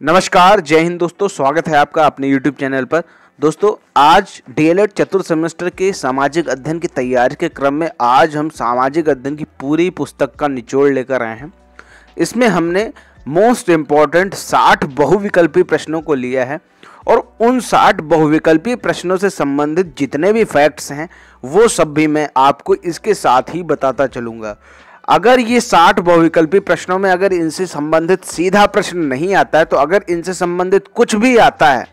नमस्कार, जय हिंद दोस्तों। स्वागत है आपका अपने YouTube चैनल पर। दोस्तों, आज डीएलएड चतुर्थ सेमेस्टर के सामाजिक अध्ययन की तैयारी के क्रम में आज हम सामाजिक अध्ययन की पूरी पुस्तक का निचोड़ लेकर आए हैं। इसमें हमने मोस्ट इम्पॉर्टेंट 60 बहुविकल्पी प्रश्नों को लिया है और उन 60 बहुविकल्पी प्रश्नों से संबंधित जितने भी फैक्ट्स हैं वो सब भी मैं आपको इसके साथ ही बताता चलूँगा। अगर ये 60 बहुविकल्पी प्रश्नों में अगर इनसे संबंधित सीधा प्रश्न नहीं आता है, तो अगर इनसे संबंधित कुछ भी आता है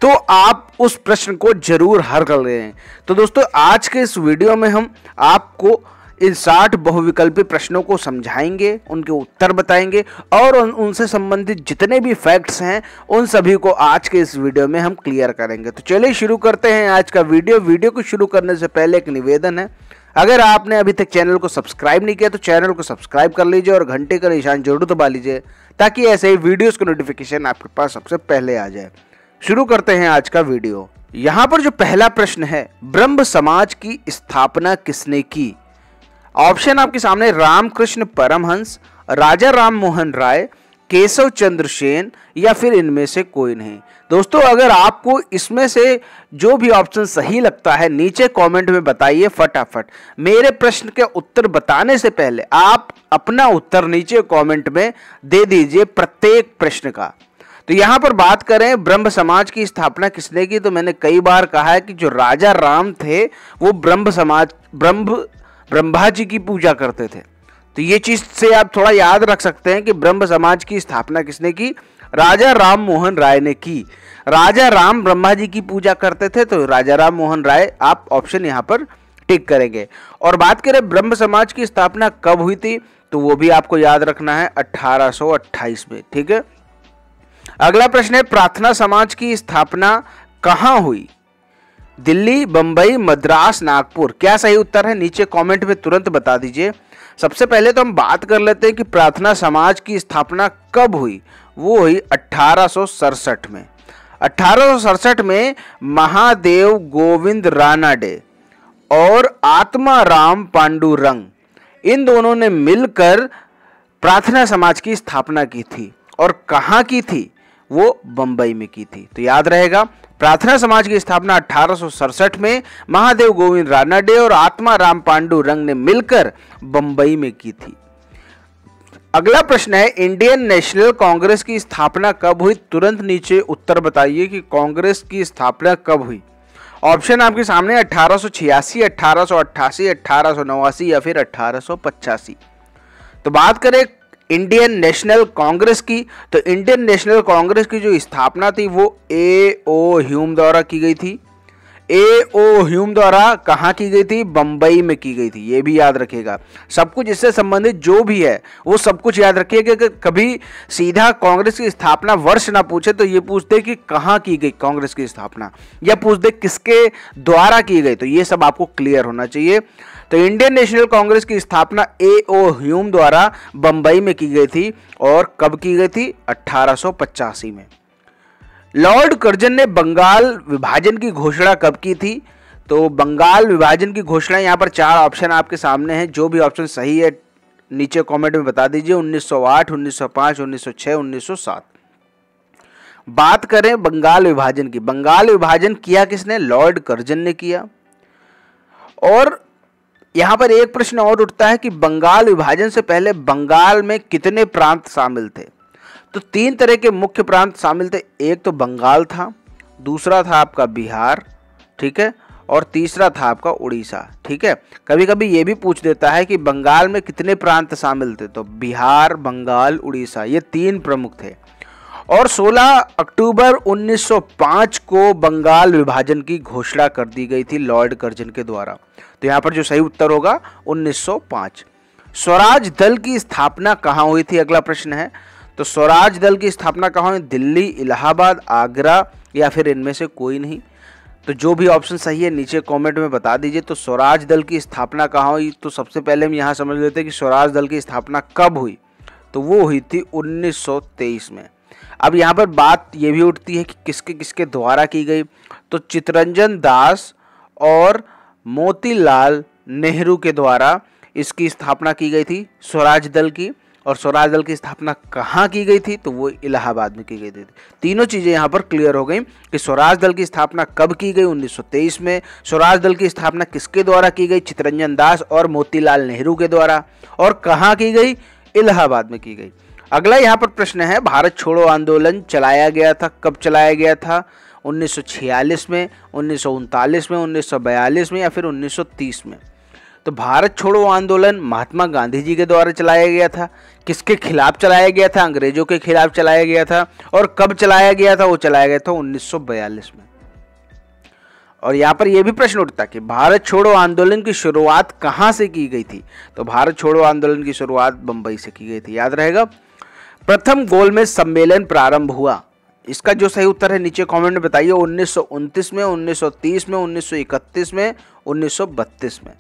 तो आप उस प्रश्न को जरूर हल कर रहे हैं। तो दोस्तों, आज के इस वीडियो में हम आपको इन 60 बहुविकल्पी प्रश्नों को समझाएंगे, उनके उत्तर बताएंगे और उनसे संबंधित जितने भी फैक्ट्स हैं उन सभी को आज के इस वीडियो में हम क्लियर करेंगे। तो चलिए शुरू करते हैं आज का वीडियो को शुरू करने से पहले एक निवेदन है, अगर आपने अभी तक चैनल को सब्सक्राइब नहीं किया तो चैनल को सब्सक्राइब कर लीजिए और घंटे का निशान जरूर दबा लीजिए ताकि ऐसे ही वीडियोस का नोटिफिकेशन आपके पास सबसे पहले आ जाए। शुरू करते हैं आज का वीडियो। यहाँ पर जो पहला प्रश्न है, ब्रह्म समाज की स्थापना किसने की? ऑप्शन आपके सामने रामकृष्ण परमहंस, राजा राम मोहन राय, केशव चंद्र सेन या फिर इनमें से कोई नहीं। दोस्तों, अगर आपको इसमें से जो भी ऑप्शन सही लगता है नीचे कमेंट में बताइए फटाफट। मेरे प्रश्न के उत्तर बताने से पहले आप अपना उत्तर नीचे कमेंट में दे दीजिए प्रत्येक प्रश्न का। तो यहाँ पर बात करें ब्रह्म समाज की स्थापना किसने की, तो मैंने कई बार कहा है कि जो राजा राम थे वो ब्रह्मा जी की पूजा करते थे। तो ये चीज से आप थोड़ा याद रख सकते हैं कि ब्रह्म समाज की स्थापना किसने की? राजा राम मोहन राय ने की। राजा राम ब्रह्मा जी की पूजा करते थे, तो राजा राम मोहन राय आप ऑप्शन यहाँ पर टिक करेंगे। और बात करें ब्रह्म समाज की स्थापना कब हुई थी, तो वो भी आपको याद रखना है 1828 में। ठीक है। अगला प्रश्न है, प्रार्थना समाज की स्थापना कहाँ हुई? दिल्ली, बंबई, मद्रास, नागपुर। क्या सही उत्तर है नीचे कमेंट में तुरंत बता दीजिए। सबसे पहले तो हम बात कर लेते हैं कि प्रार्थना समाज की स्थापना कब हुई। वो हुई 1867 में। 1867 में महादेव गोविंद रानाडे और आत्माराम पांडुरंग, इन दोनों ने मिलकर प्रार्थना समाज की स्थापना की थी। और कहाँ की थी? वो बंबई में की थी। तो याद रहेगा, प्रार्थना समाज की स्थापना 1867 में महादेव गोविंद रानाडे और आत्माराम पांडुरंग ने मिलकर बंबई में की थी। अगला प्रश्न है, इंडियन नेशनल कांग्रेस की स्थापना कब हुई? तुरंत नीचे उत्तर बताइए कि कांग्रेस की स्थापना कब हुई। ऑप्शन आपके सामने 1886, 1888, 1889 या फिर 1885। तो बात करें इंडियन नेशनल कांग्रेस की, तो इंडियन नेशनल कांग्रेस की जो स्थापना थी वो A.O. ह्यूम द्वारा की गई थी। A.O. ह्यूम द्वारा कहाँ की गई थी? बंबई में की गई थी। ये भी याद रखिएगा। सब कुछ इससे संबंधित जो भी है वो सब कुछ याद रखिएगा कि कभी सीधा कांग्रेस की स्थापना वर्ष ना पूछे तो ये पूछते कि कहाँ की गई कांग्रेस की स्थापना, या पूछ दे किसके द्वारा की गई। तो ये सब आपको क्लियर होना चाहिए। तो इंडियन नेशनल कांग्रेस की स्थापना A.O. ह्यूम द्वारा बंबई में की गई थी। और कब की गई थी? 1885 में। लॉर्ड कर्जन ने बंगाल विभाजन की घोषणा कब की थी? तो बंगाल विभाजन की घोषणा, यहाँ पर 4 ऑप्शन आपके सामने हैं। जो भी ऑप्शन सही है नीचे कमेंट में बता दीजिए। 1908, 1905, 1906, 1907। बात करें बंगाल विभाजन की, बंगाल विभाजन किया किसने? लॉर्ड कर्जन ने किया। और यहाँ पर एक प्रश्न और उठता है कि बंगाल विभाजन से पहले बंगाल में कितने प्रांत शामिल थे? तो 3 तरह के मुख्य प्रांत शामिल थे। एक तो बंगाल था, दूसरा था आपका बिहार, ठीक है, और तीसरा था आपका उड़ीसा। ठीक है। कभी कभी ये भी पूछ देता है कि बंगाल में कितने प्रांत शामिल थे, तो बिहार, बंगाल, उड़ीसा, ये 3 प्रमुख थे। और 16 अक्टूबर 1905 को बंगाल विभाजन की घोषणा कर दी गई थी लॉर्ड कर्जन के द्वारा। तो यहाँ पर जो सही उत्तर होगा 1905। स्वराज दल की स्थापना कहाँ हुई थी? अगला प्रश्न है। तो स्वराज दल की स्थापना कहाँ हुई? दिल्ली, इलाहाबाद, आगरा या फिर इनमें से कोई नहीं। तो जो भी ऑप्शन सही है नीचे कमेंट में बता दीजिए। तो स्वराज दल की स्थापना कहाँ हुई? तो सबसे पहले हम यहाँ समझ लेते हैं कि स्वराज दल की स्थापना कब हुई। तो वो हुई थी 1923 में। अब यहाँ पर बात ये भी उठती है कि किसके किसके द्वारा की गई। तो चित्तरंजन दास और मोतीलाल नेहरू के द्वारा इसकी स्थापना की गई थी स्वराज दल की। और स्वराज दल की स्थापना कहाँ की गई थी, तो वो इलाहाबाद में की गई थी। तीनों चीज़ें यहाँ पर क्लियर हो गई कि स्वराज दल की स्थापना कब की गई, 1923 में। स्वराज दल की स्थापना किसके द्वारा की गई, चित्तरंजन दास और मोतीलाल नेहरू के द्वारा। और कहाँ की गई, इलाहाबाद में की गई। अगला यहाँ पर प्रश्न है, भारत छोड़ो आंदोलन चलाया गया था, कब चलाया गया था, 1946 में, 1939 में, 1942 में या फिर 1930 में। तो भारत छोड़ो आंदोलन महात्मा गांधी जी के द्वारा चलाया गया था। किसके खिलाफ चलाया गया था, अंग्रेजों के खिलाफ चलाया गया था। और कब चलाया गया था, वो चलाया गया था 1942 में। और यहाँ पर यह भी प्रश्न उठता कि भारत छोड़ो आंदोलन की शुरुआत कहाँ से की गई थी, तो भारत छोड़ो आंदोलन की शुरुआत बंबई से की गई थी, याद रहेगा। प्रथम गोलमेज सम्मेलन प्रारंभ हुआ, इसका जो सही उत्तर है नीचे कमेंट में बताइए। 1929 में, 1930 में, 1931 में, 1932 में।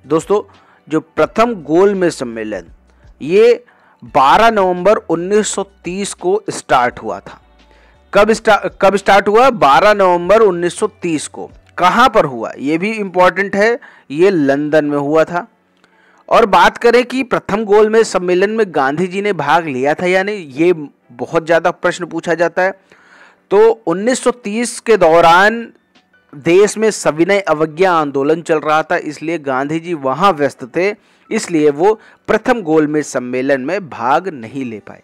दोस्तों, जो प्रथम गोलमेज सम्मेलन ये 12 नवंबर 1930 को स्टार्ट हुआ था। कब स्टार्ट हुआ, 12 नवंबर 1930 को। कहाँ पर हुआ, ये भी इंपॉर्टेंट है, ये लंदन में हुआ था। और बात करें कि प्रथम गोलमेज सम्मेलन में गांधी जी ने भाग लिया था या नहीं, ये बहुत ज़्यादा प्रश्न पूछा जाता है। तो 1930 के दौरान देश में सविनय अवज्ञा आंदोलन चल रहा था, इसलिए गांधी जी वहां व्यस्त थे, इसलिए वो प्रथम गोलमेज सम्मेलन में भाग नहीं ले पाए।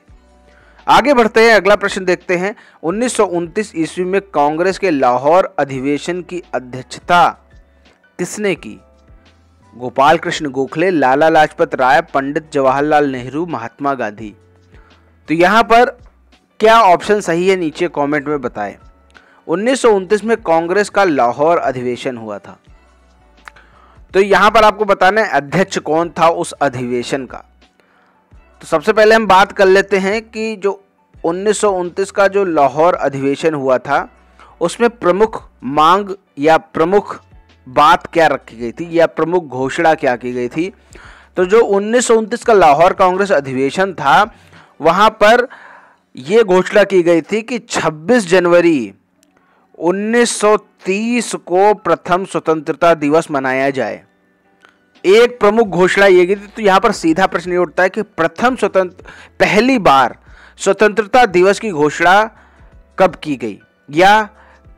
आगे बढ़ते हैं, अगला प्रश्न देखते हैं। 1929 ईस्वी में कांग्रेस के लाहौर अधिवेशन की अध्यक्षता किसने की, गोपाल कृष्ण गोखले, लाला लाजपत राय, पंडित जवाहरलाल नेहरू, महात्मा गांधी। तो यहां पर क्या ऑप्शन सही है, नीचे कमेंट में बताएं। 1929 में कांग्रेस का लाहौर अधिवेशन हुआ था। तो यहां पर आपको बताना है अध्यक्ष कौन था उस अधिवेशन का। तो सबसे पहले हम बात कर लेते हैं कि जो 1929 का जो लाहौर अधिवेशन हुआ था, उसमें प्रमुख मांग या प्रमुख बात क्या रखी गई थी या प्रमुख घोषणा क्या की गई थी। तो जो 1929 का लाहौर कांग्रेस अधिवेशन था, वहां पर यह घोषणा की गई थी कि 26 जनवरी 1930 को प्रथम स्वतंत्रता दिवस मनाया जाए। एक प्रमुख घोषणा ये की थी। तो यहां पर सीधा प्रश्न ये उठता है कि पहली बार स्वतंत्रता दिवस की घोषणा कब की गई या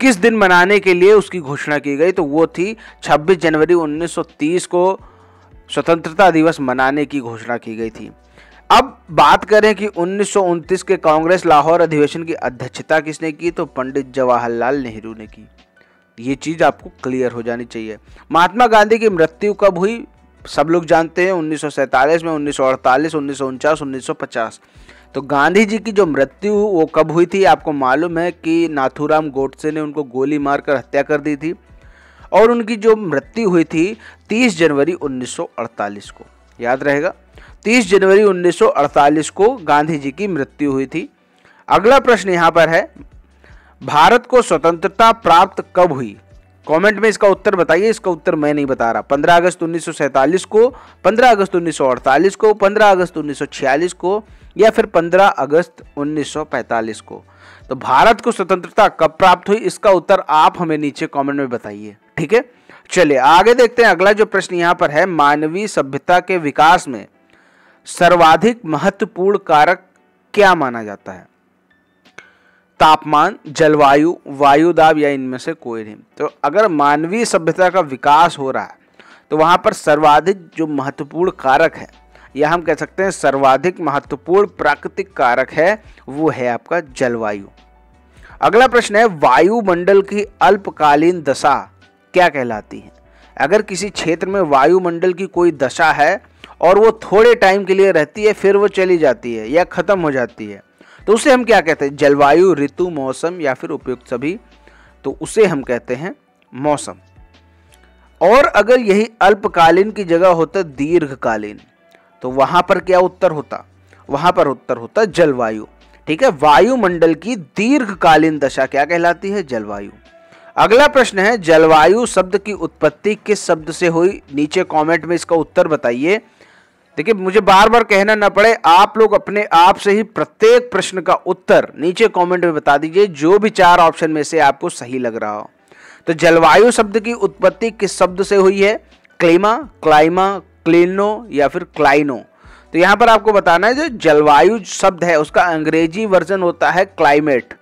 किस दिन मनाने के लिए उसकी घोषणा की गई, तो वो थी 26 जनवरी 1930 को स्वतंत्रता दिवस मनाने की घोषणा की गई थी। अब बात करें कि 1929 के कांग्रेस लाहौर अधिवेशन की अध्यक्षता किसने की, तो पंडित जवाहरलाल नेहरू ने की। ये चीज आपको क्लियर हो जानी चाहिए। महात्मा गांधी की मृत्यु कब हुई, सब लोग जानते हैं, 1947 में, 1948, 1949, 1950। तो गांधी जी की जो मृत्यु वो कब हुई थी, आपको मालूम है कि नाथूराम गोडसे ने उनको गोली मारकर हत्या कर दी थी। और उनकी जो मृत्यु हुई थी 30 जनवरी 1948 को, याद रहेगा, 30 जनवरी 1948 को गांधी जी की मृत्यु हुई थी। अगला प्रश्न यहाँ पर है, भारत को स्वतंत्रता प्राप्त कब हुई, कमेंट में इसका उत्तर बताइए। इसका उत्तर मैं नहीं बता रहा। 15 अगस्त 1947 को, 15 अगस्त 1948 को, 15 अगस्त 1946 को या फिर 15 अगस्त 1945 को। तो भारत को स्वतंत्रता कब प्राप्त हुई, इसका उत्तर आप हमें नीचे कमेंट में बताइए, ठीक है। चलिए आगे देखते हैं। अगला जो प्रश्न यहाँ पर है, मानवीय सभ्यता के विकास में सर्वाधिक महत्वपूर्ण कारक क्या माना जाता है, तापमान, जलवायु, वायुदाब या इनमें से कोई नहीं। तो अगर मानवीय सभ्यता का विकास हो रहा है तो वहां पर सर्वाधिक जो महत्वपूर्ण कारक है, या हम कह सकते हैं सर्वाधिक महत्वपूर्ण प्राकृतिक कारक है, वो है आपका जलवायु। अगला प्रश्न है, वायुमंडल की अल्पकालीन दशा क्या कहलाती है। अगर किसी क्षेत्र में वायुमंडल की कोई दशा है और वो थोड़े टाइम के लिए रहती है, फिर वो चली जाती है या खत्म हो जाती है, तो उसे हम क्या कहते हैं, जलवायु, ऋतु, मौसम या फिर उपयुक्त सभी। तो उसे हम कहते हैं मौसम। और अगर यही अल्पकालीन की जगह होता दीर्घकालीन, तो वहां पर क्या उत्तर होता, वहां पर उत्तर होता जलवायु, ठीक है। वायुमंडल की दीर्घकालीन दशा क्या कहलाती है, जलवायु। अगला प्रश्न है, जलवायु शब्द की उत्पत्ति किस शब्द से हुई, नीचे कमेंट में इसका उत्तर बताइए। देखिए, मुझे बार बार कहना ना पड़े, आप लोग अपने आप से ही प्रत्येक प्रश्न का उत्तर नीचे कमेंट में बता दीजिए, जो भी 4 ऑप्शन में से आपको सही लग रहा हो। तो जलवायु शब्द की उत्पत्ति किस शब्द से हुई है, क्लीमा, क्लाइमा, क्लीनो या फिर क्लाइनो। तो यहाँ पर आपको बताना है जो जलवायु शब्द है उसका अंग्रेजी वर्जन होता है क्लाइमेट।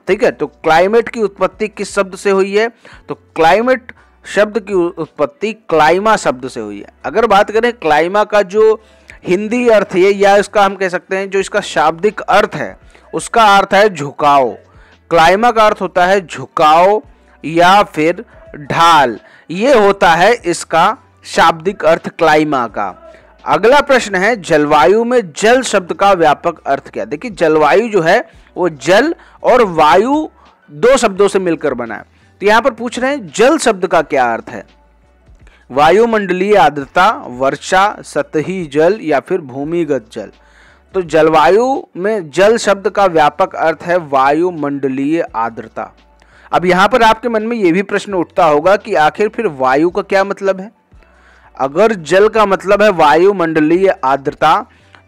ठीक है, तो क्लाइमेट की उत्पत्ति किस शब्द से हुई है? तो क्लाइमेट शब्द की उत्पत्ति क्लाइमा शब्द से हुई है। अगर बात करें क्लाइमा का जो हिंदी अर्थ है या इसका हम कह सकते हैं जो इसका शाब्दिक अर्थ है उसका अर्थ है झुकाव। क्लाइमा का अर्थ होता है झुकाव या फिर ढाल, ये होता है इसका शाब्दिक अर्थ क्लाइमा का। अगला प्रश्न है जलवायु में जल शब्द का व्यापक अर्थ क्या? देखिए जलवायु जो है वो जल और वायु दो शब्दों से मिलकर बना है। तो यहां पर पूछ रहे हैं जल शब्द का क्या अर्थ है? वायुमंडलीय आर्द्रता, वर्षा, सतही जल या फिर भूमिगत जल। तो जलवायु में जल शब्द का व्यापक अर्थ है वायुमंडलीय आर्द्रता। अब यहां पर आपके मन में यह भी प्रश्न उठता होगा कि आखिर फिर वायु का क्या मतलब है? अगर जल का मतलब है वायुमंडलीय आर्द्रता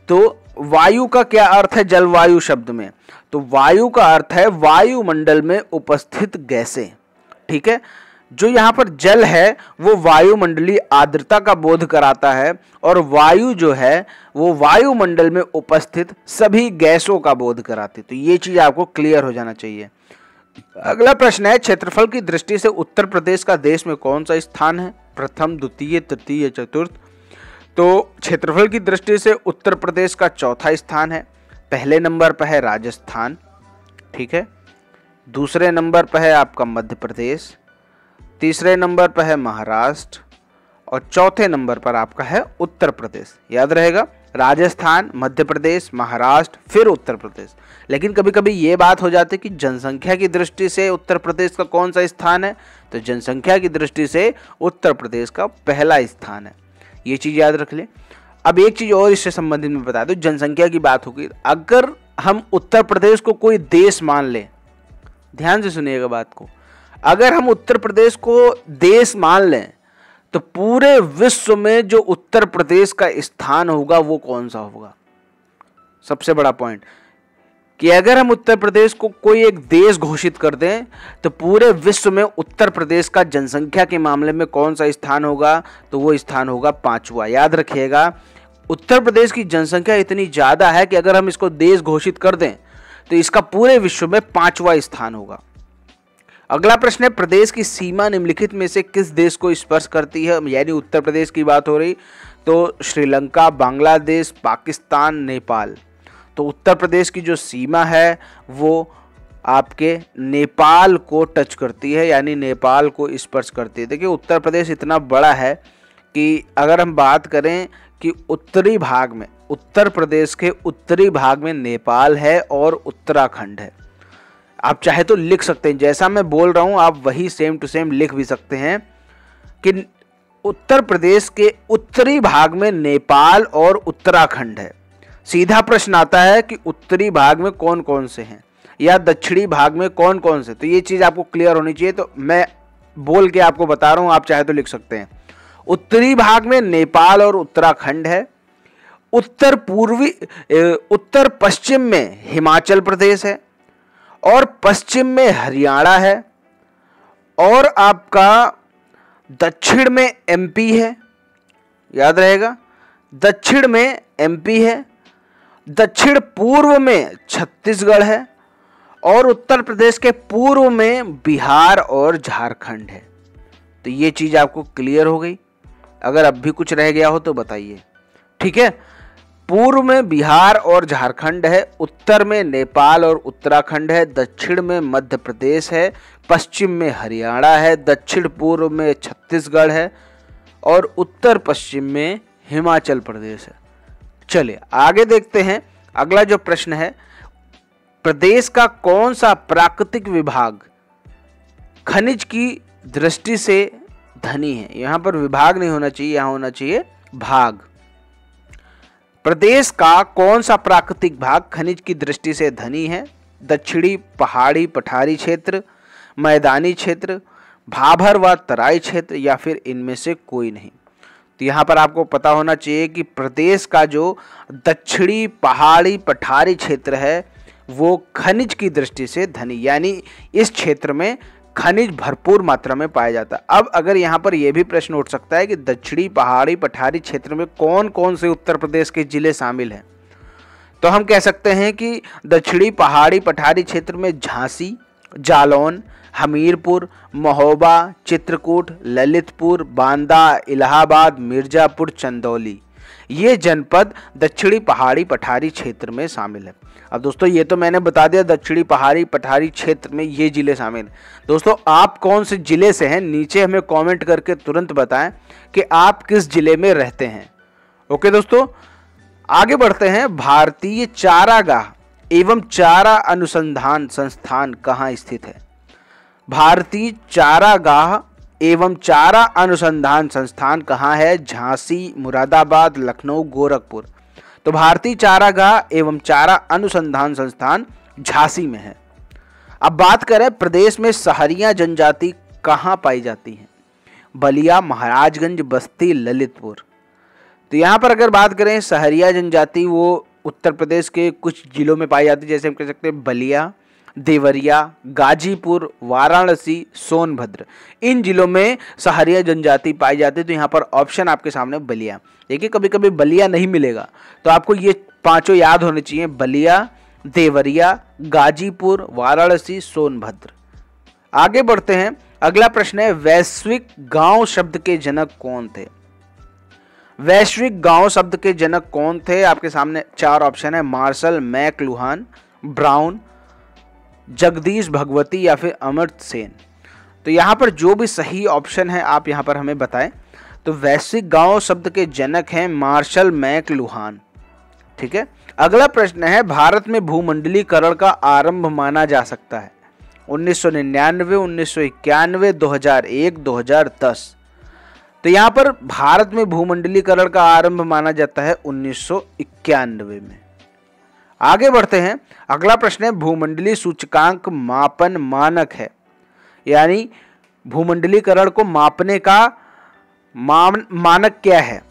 तो वायु का क्या अर्थ है जलवायु शब्द में? तो वायु का अर्थ है वायुमंडल में उपस्थित गैसें। ठीक है, जो यहाँ पर जल है वो वायुमंडलीय आर्द्रता का बोध कराता है और वायु जो है वो वायुमंडल में उपस्थित सभी गैसों का बोध कराती है। तो ये चीज आपको क्लियर हो जाना चाहिए। अगला प्रश्न है क्षेत्रफल की दृष्टि से उत्तर प्रदेश का देश में कौन सा स्थान है? प्रथम, द्वितीय, तृतीय, चतुर्थ। तो क्षेत्रफल की दृष्टि से उत्तर प्रदेश का चौथा स्थान है। पहले नंबर पर है राजस्थान, ठीक है, दूसरे नंबर पर है आपका मध्य प्रदेश, तीसरे नंबर पर है महाराष्ट्र और चौथे नंबर पर आपका है उत्तर प्रदेश। याद रहेगा, राजस्थान, मध्य प्रदेश, महाराष्ट्र, फिर उत्तर प्रदेश। लेकिन कभी कभी ये बात हो जाती है कि जनसंख्या की दृष्टि से उत्तर प्रदेश का कौन सा स्थान है? तो जनसंख्या की दृष्टि से उत्तर प्रदेश का पहला स्थान है। ये चीज़ याद रख लें। अब एक चीज़ और इससे संबंधित में बता दूं, जनसंख्या की बात होगी, अगर हम उत्तर प्रदेश को कोई देश मान लें, ध्यान से सुनिएगा बात को, अगर हम उत्तर प्रदेश को देश मान लें तो पूरे विश्व में जो उत्तर प्रदेश का स्थान होगा वो कौन सा होगा? सबसे बड़ा पॉइंट कि अगर हम उत्तर प्रदेश को कोई एक देश घोषित कर दें तो पूरे विश्व में उत्तर प्रदेश का जनसंख्या के मामले में कौन सा स्थान होगा? तो वो स्थान होगा 5वां। याद रखिएगा, उत्तर प्रदेश की जनसंख्या इतनी ज़्यादा है कि अगर हम इसको देश घोषित कर दें तो इसका पूरे विश्व में 5वां स्थान होगा। अगला प्रश्न है प्रदेश की सीमा निम्नलिखित में से किस देश को स्पर्श करती है? यानी उत्तर प्रदेश की बात हो रही तो श्रीलंका, बांग्लादेश, पाकिस्तान, नेपाल। तो उत्तर प्रदेश की जो सीमा है वो आपके नेपाल को टच करती है, यानी नेपाल को स्पर्श करती है। देखिए उत्तर प्रदेश इतना बड़ा है कि अगर हम बात करें कि उत्तरी भाग में, उत्तर प्रदेश के उत्तरी भाग में नेपाल है और उत्तराखंड है। आप चाहे तो लिख सकते हैं, जैसा मैं बोल रहा हूं आप वही सेम टू सेम लिख भी सकते हैं कि उत्तर प्रदेश के उत्तरी भाग में नेपाल और उत्तराखंड है। सीधा प्रश्न आता है कि उत्तरी भाग में कौन कौन से हैं या दक्षिणी भाग में कौन कौन से। तो ये चीज़ आपको क्लियर होनी चाहिए, तो मैं बोल के आपको बता रहा हूं, आप चाहे तो लिख सकते हैं। उत्तरी भाग में नेपाल और उत्तराखंड है, उत्तर पश्चिम में हिमाचल प्रदेश है और पश्चिम में हरियाणा है और आपका दक्षिण में एमपी है। याद रहेगा, दक्षिण में एमपी है, दक्षिण पूर्व में छत्तीसगढ़ है और उत्तर प्रदेश के पूर्व में बिहार और झारखंड है। तो ये चीज़ आपको क्लियर हो गई। अगर अब भी कुछ रह गया हो तो बताइए, ठीक है। पूर्व में बिहार और झारखंड है, उत्तर में नेपाल और उत्तराखंड है, दक्षिण में मध्य प्रदेश है, पश्चिम में हरियाणा है, दक्षिण पूर्व में छत्तीसगढ़ है और उत्तर पश्चिम में हिमाचल प्रदेश है। चलिए आगे देखते हैं। अगला जो प्रश्न है, प्रदेश का कौन सा प्राकृतिक विभाग खनिज की दृष्टि से धनी है? यहां पर विभाग नहीं होना चाहिए, यहां होना चाहिए भाग। प्रदेश का कौन सा प्राकृतिक भाग खनिज की दृष्टि से धनी है? दक्षिणी पहाड़ी पठारी क्षेत्र, मैदानी क्षेत्र, भाभर व तराई क्षेत्र या फिर इनमें से कोई नहीं। तो यहाँ पर आपको पता होना चाहिए कि प्रदेश का जो दक्षिणी पहाड़ी पठारी क्षेत्र है वो खनिज की दृष्टि से धनी, यानी इस क्षेत्र में खनिज भरपूर मात्रा में पाया जाता है। अब अगर यहाँ पर यह भी प्रश्न उठ सकता है कि दक्षिणी पहाड़ी पठारी क्षेत्र में कौन कौन से उत्तर प्रदेश के जिले शामिल हैं, तो हम कह सकते हैं कि दक्षिणी पहाड़ी पठारी क्षेत्र में झांसी, जालौन, हमीरपुर, महोबा, चित्रकूट, ललितपुर, बांदा, इलाहाबाद, मिर्जापुर, चंदौली, ये जनपद दक्षिणी पहाड़ी पठारी क्षेत्र में शामिल है। अब दोस्तों ये तो मैंने बता दिया दक्षिणी पहाड़ी पठारी क्षेत्र में ये जिले शामिल हैं। दोस्तों आप कौन से जिले से हैं, नीचे हमें कमेंट करके तुरंत बताएं कि आप किस जिले में रहते हैं। ओके दोस्तों, आगे बढ़ते हैं। भारतीय चारागाह एवं चारा अनुसंधान संस्थान कहाँ स्थित है? भारतीय चारागाह एवं चारा अनुसंधान संस्थान कहाँ है? झांसी, मुरादाबाद, लखनऊ, गोरखपुर। तो भारतीय चारागाह एवं चारा अनुसंधान संस्थान झांसी में है। अब बात करें प्रदेश में सहरिया जनजाति कहाँ पाई जाती है? बलिया, महाराजगंज, बस्ती, ललितपुर। तो यहाँ पर अगर बात करें सहरिया जनजाति, वो उत्तर प्रदेश के कुछ जिलों में पाई जाती है, जैसे हम कह सकते हैं बलिया, देवरिया, गाजीपुर, वाराणसी, सोनभद्र। इन जिलों में सहरिया जनजाति पाई जाती है। तो यहाँ पर ऑप्शन आपके सामने बलिया। देखिए कभी कभी बलिया नहीं मिलेगा, तो आपको ये पांचों याद होने चाहिए: बलिया, देवरिया, गाजीपुर, वाराणसी, सोनभद्र। आगे बढ़ते हैं। अगला प्रश्न है, वैश्विक गांव शब्द के जनक कौन थे? वैश्विक गांव शब्द के जनक कौन थे? आपके सामने चार ऑप्शन है: Marshall McLuhan, Brown, Jagdish Bhagwati या फिर अमर्त्य सेन। तो यहाँ पर जो भी सही ऑप्शन है आप यहाँ पर हमें बताएं। तो वैश्विक गांव शब्द के जनक हैं मार्शल मैकलुहान। ठीक है। अगला प्रश्न है, भारत में भूमंडलीकरण का आरंभ माना जा सकता है 1999, 1991, 2001, 2010। तो यहाँ पर भारत में भूमंडलीकरण का आरंभ माना जाता है 1991 में। आगे बढ़ते हैं। अगला प्रश्न है, भूमंडलीय सूचकांक मापन मानक है, यानी भूमंडलीकरण को मापने का मानक क्या है?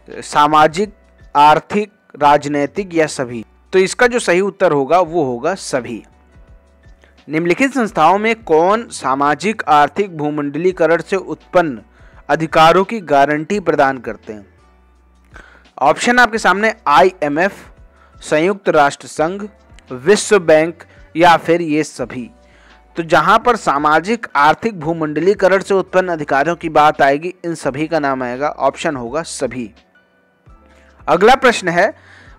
सामाजिक, आर्थिक, राजनैतिक या सभी? तो इसका जो सही उत्तर होगा वो होगा सभी। निम्नलिखित संस्थाओं में कौन सामाजिक आर्थिक भूमंडलीकरण से उत्पन्न अधिकारों की गारंटी प्रदान करते हैं? ऑप्शन आपके सामने: IMF, संयुक्त राष्ट्र संघ, विश्व बैंक या फिर ये सभी। तो जहां पर सामाजिक आर्थिक भूमंडलीकरण से उत्पन्न अधिकारों की बात आएगी, इन सभी का नाम आएगा, ऑप्शन होगा सभी। अगला प्रश्न है,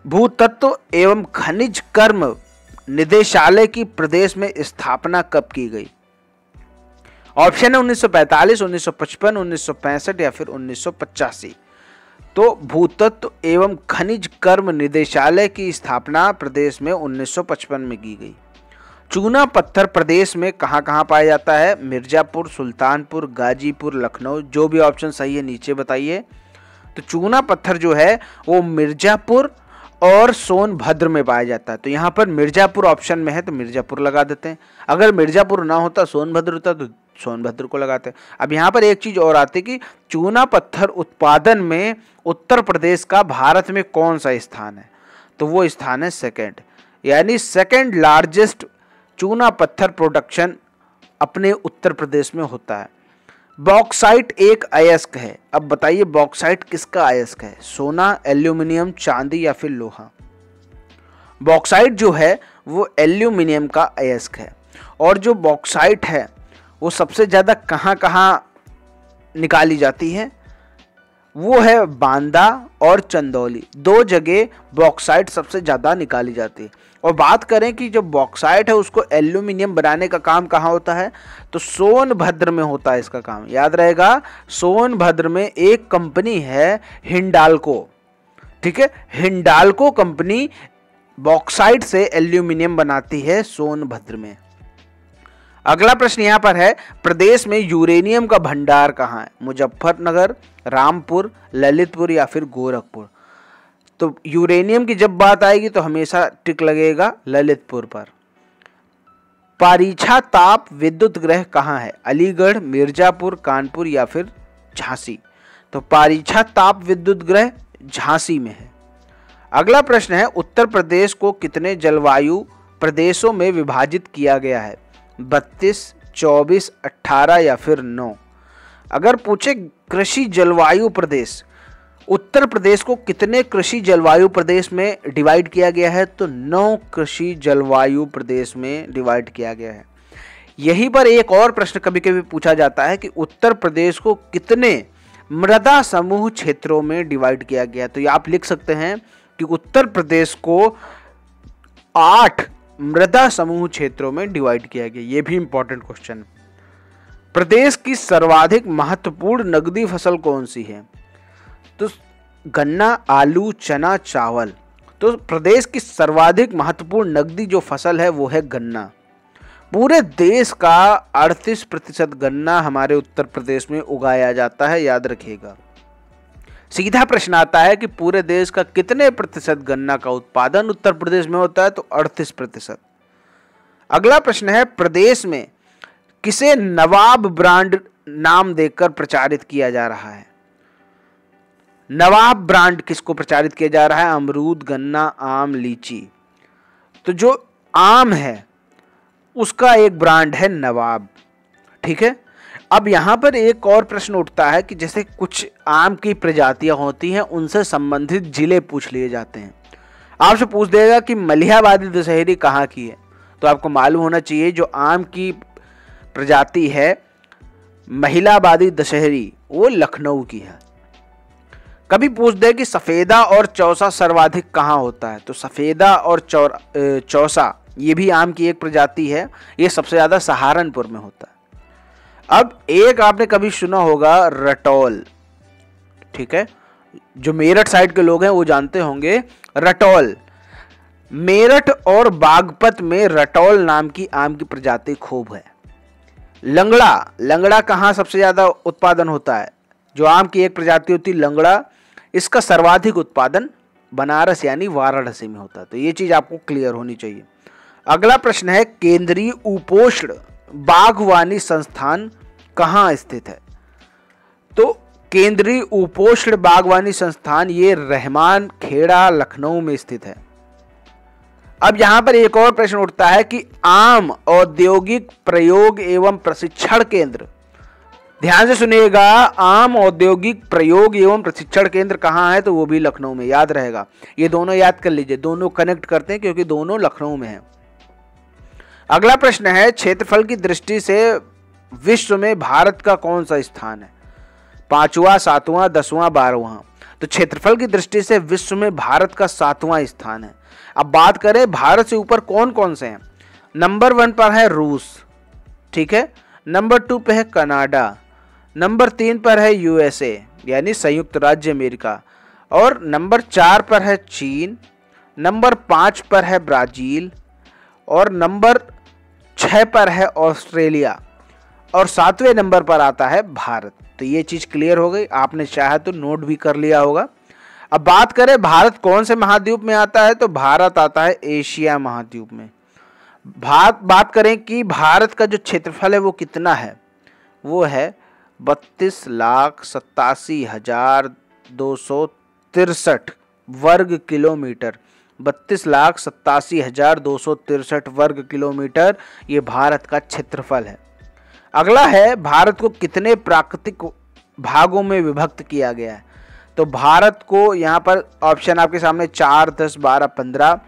भूतत्व एवं खनिज कर्म निदेशालय की प्रदेश में स्थापना कब की गई? ऑप्शन है 1945, 1955, 1965 या फिर 1985। तो भूतत्व एवं खनिज कर्म निदेशालय की स्थापना प्रदेश में 1955 में की गई। चूना पत्थर प्रदेश में कहाँ कहाँ पाया जाता है? मिर्जापुर, सुल्तानपुर, गाजीपुर, लखनऊ। जो भी ऑप्शन सही है नीचे बताइए। तो चूना पत्थर जो है वो मिर्जापुर और सोनभद्र में पाया जाता है। तो यहाँ पर मिर्जापुर ऑप्शन में है तो मिर्जापुर लगा देते हैं। अगर मिर्जापुर ना होता, सोनभद्र होता, तो सोनभद्र को लगाते हैं। अब यहाँ पर एक चीज और आती है कि चूना पत्थर उत्पादन में उत्तर प्रदेश का भारत में कौन सा स्थान है? तो वो स्थान है सेकंड, यानी सेकंड लार्जेस्ट चूना पत्थर प्रोडक्शन अपने उत्तर प्रदेश में होता है। बॉक्साइट एक अयस्क है। अब बताइए बॉक्साइट किसका अयस्क है? सोना, एल्यूमिनियम, चांदी या फिर लोहा? बॉक्साइट जो है वो एल्यूमिनियम का अयस्क है। और जो बॉक्साइट है वो सबसे ज़्यादा कहाँ कहाँ निकाली जाती है? वो है बांदा और चंदौली, दो जगह बॉक्साइट सबसे ज़्यादा निकाली जाती है। और बात करें कि जो बॉक्साइट है उसको एल्यूमिनियम बनाने का काम कहाँ होता है? तो सोनभद्र में होता है इसका काम। याद रहेगा, सोनभद्र में एक कंपनी है हिंडाल्को। ठीक है, हिंडाल्को कंपनी बॉक्साइट से एल्यूमिनियम बनाती है सोनभद्र में। अगला प्रश्न यहाँ पर है, प्रदेश में यूरेनियम का भंडार कहाँ है? मुजफ्फरनगर, रामपुर, ललितपुर या फिर गोरखपुर? तो यूरेनियम की जब बात आएगी तो हमेशा टिक लगेगा ललितपुर पर। पारीछा ताप विद्युत गृह कहाँ है? अलीगढ़, मिर्जापुर, कानपुर या फिर झांसी? तो पारीछा ताप विद्युत गृह झांसी में है। अगला प्रश्न है, उत्तर प्रदेश को कितने जलवायु प्रदेशों में विभाजित किया गया है? 32, 24, 18 या फिर 9? अगर पूछे कृषि जलवायु प्रदेश, उत्तर प्रदेश को कितने कृषि जलवायु प्रदेश में डिवाइड किया गया है? तो 9 कृषि जलवायु प्रदेश में डिवाइड किया गया है। यहीं पर एक और प्रश्न कभी कभी पूछा जाता है कि उत्तर प्रदेश को कितने मृदा समूह क्षेत्रों में डिवाइड किया गया है? तो ये आप लिख सकते हैं कि उत्तर प्रदेश को 8 मृदा समूह क्षेत्रों में डिवाइड किया गया। ये भी इंपॉर्टेंट क्वेश्चन। प्रदेश की सर्वाधिक महत्वपूर्ण नकदी फसल कौन सी है? तो गन्ना, आलू, चना, चावल। तो प्रदेश की सर्वाधिक महत्वपूर्ण नकदी जो फसल है वो है गन्ना। पूरे देश का 38% गन्ना हमारे उत्तर प्रदेश में उगाया जाता है, याद रखिएगा। सीधा प्रश्न आता है कि पूरे देश का कितने प्रतिशत गन्ना का उत्पादन उत्तर प्रदेश में होता है? तो 38%। अगला प्रश्न है, प्रदेश में किसे नवाब ब्रांड नाम देकर प्रचारित किया जा रहा है? नवाब ब्रांड किसको प्रचारित किया जा रहा है? अमरूद, गन्ना, आम, लीची। तो जो आम है उसका एक ब्रांड है नवाब। ठीक है। अब यहां पर एक और प्रश्न उठता है कि जैसे कुछ आम की प्रजातियां होती हैं, उनसे संबंधित जिले पूछ लिए जाते हैं। आपसे पूछ देगा कि मलिहाबादी दशहरी कहाँ की है? तो आपको मालूम होना चाहिए जो आम की प्रजाति है महिलाबादी दशहरी, वो लखनऊ की है। कभी पूछ दे कि सफेदा और चौसा सर्वाधिक कहाँ होता है? तो सफेदा और चौसा ये भी आम की एक प्रजाति है, ये सबसे ज्यादा सहारनपुर में होता है। अब एक आपने कभी सुना होगा रटौल। ठीक है, जो मेरठ साइड के लोग हैं वो जानते होंगे रटौल। मेरठ और बागपत में रटौल नाम की आम की प्रजाति खूब है। लंगड़ा, लंगड़ा कहाँ सबसे ज्यादा उत्पादन होता है? जो आम की एक प्रजाति होती है लंगड़ा, इसका सर्वाधिक उत्पादन बनारस यानी वाराणसी में होता है। तो ये चीज आपको क्लियर होनी चाहिए। अगला प्रश्न है, केंद्रीय उपोष्ण बागवानी संस्थान कहाँ स्थित है? तो केंद्रीय उपोष्ण बागवानी संस्थान ये रहमान खेड़ा लखनऊ में स्थित है। अब यहां पर एक और प्रश्न उठता है कि आम औद्योगिक प्रयोग एवं प्रशिक्षण केंद्र, ध्यान से सुनिएगा, आम औद्योगिक प्रयोग एवं प्रशिक्षण केंद्र कहाँ है? तो वो भी लखनऊ में, याद रहेगा। ये दोनों याद कर लीजिए, दोनों कनेक्ट करते हैं क्योंकि दोनों लखनऊ में है। अगला प्रश्न है, क्षेत्रफल की दृष्टि से विश्व में भारत का कौन सा स्थान है? 5वां, 7वां, 10वां, 12वां? तो क्षेत्रफल की दृष्टि से विश्व में भारत का 7वां स्थान है। अब बात करें भारत से ऊपर कौन कौन से हैं? नंबर 1 पर है रूस, ठीक है, नंबर 2 पे है कनाडा, नंबर 3 पर है यूएसए यानी संयुक्त राज्य अमेरिका, और नंबर 4 पर है चीन, नंबर 5 पर है ब्राजील, और नंबर 6 पर है ऑस्ट्रेलिया, और 7वें नंबर पर आता है भारत। तो ये चीज क्लियर हो गई, आपने चाहा तो नोट भी कर लिया होगा। अब बात करें भारत कौन से महाद्वीप में आता है? तो भारत आता है एशिया महाद्वीप में। बात करें कि भारत का जो क्षेत्रफल है वो कितना है? वो है 32,87,263 वर्ग किलोमीटर। 32,87,263 वर्ग किलोमीटर ये भारत का क्षेत्रफल है। अगला है, भारत को कितने प्राकृतिक भागों में विभक्त किया गया है? तो भारत को यहाँ पर ऑप्शन आपके सामने 4, 10, 12, 15।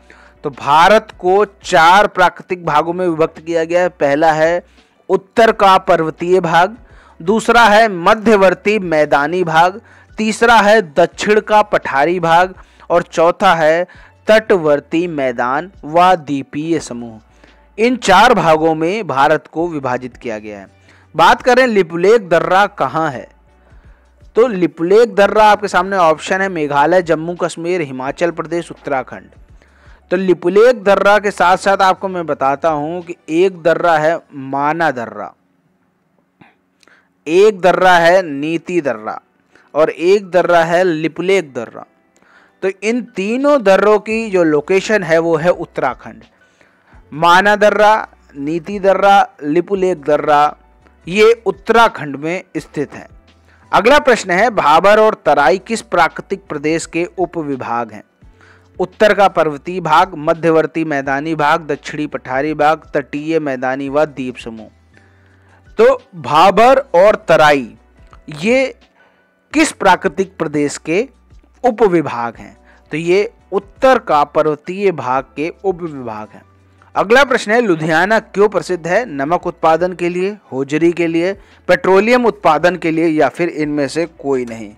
तो भारत को 4 प्राकृतिक भागों में विभक्त किया गया है। पहला है उत्तर का पर्वतीय भाग, दूसरा है मध्यवर्ती मैदानी भाग, तीसरा है दक्षिण का पठारी भाग, और चौथा है तटवर्ती मैदान व द्वीपीय समूह। इन 4 भागों में भारत को विभाजित किया गया है। बात करें लिपुलेख दर्रा कहाँ है? तो लिपुलेख दर्रा आपके सामने ऑप्शन है मेघालय, जम्मू कश्मीर, हिमाचल प्रदेश, उत्तराखंड। तो लिपुलेख दर्रा के साथ साथ आपको मैं बताता हूं कि एक दर्रा है माना दर्रा, एक दर्रा है नीति दर्रा, और एक दर्रा है लिपुलेख दर्रा। तो इन तीनों दर्रों की जो लोकेशन है वो है उत्तराखंड। माना दर्रा, नीति दर्रा, लिपुलेख दर्रा ये उत्तराखंड में स्थित है। अगला प्रश्न है, भाबर और तराई किस प्राकृतिक प्रदेश के उपविभाग हैं? उत्तर का पर्वतीय भाग, मध्यवर्ती मैदानी भाग, दक्षिणी पठारी भाग, तटीय मैदानी व द्वीप समूह। तो भाबर और तराई ये किस प्राकृतिक प्रदेश के उपविभाग हैं? तो ये उत्तर का पर्वतीय भाग के उपविभाग हैं। अगला प्रश्न है, लुधियाना क्यों प्रसिद्ध है? नमक उत्पादन के लिए, होजरी के लिए, पेट्रोलियम उत्पादन के लिए, या फिर इनमें से कोई नहीं?